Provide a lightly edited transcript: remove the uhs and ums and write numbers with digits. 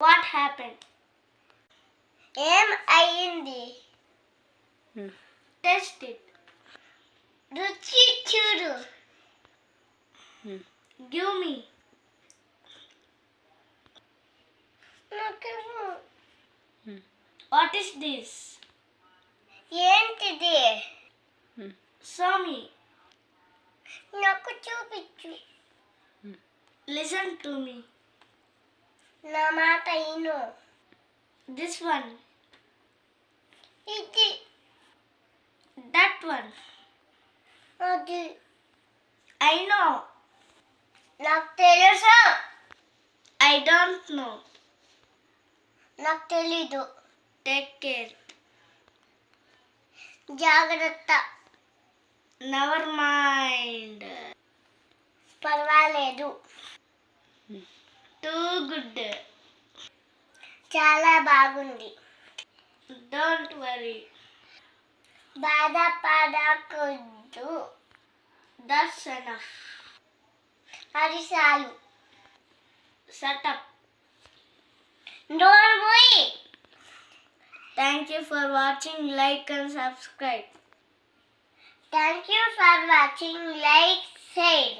What happened? ఏం అయ్యింది? Test it. రుచి చూడు. Give me. నాకేమో. What is this? ఏంటిది? Show me. నాకు చూపించు. Listen to me. నా మాట విను. This one. ఇది. That one. అది. I know. నాకు తెలుసు. I don't know. నాకు తెలీదు. Take care. జాగ్రత్త. Never mind. పర్వాలేదు. Too good. చాలా బాగుంది. Don't worry. బాధపడకూడదు. That's enough. అది చాలు. Shut up. Don't worry. Thank you for watching. Like and subscribe. Thank you for watching. Like, share.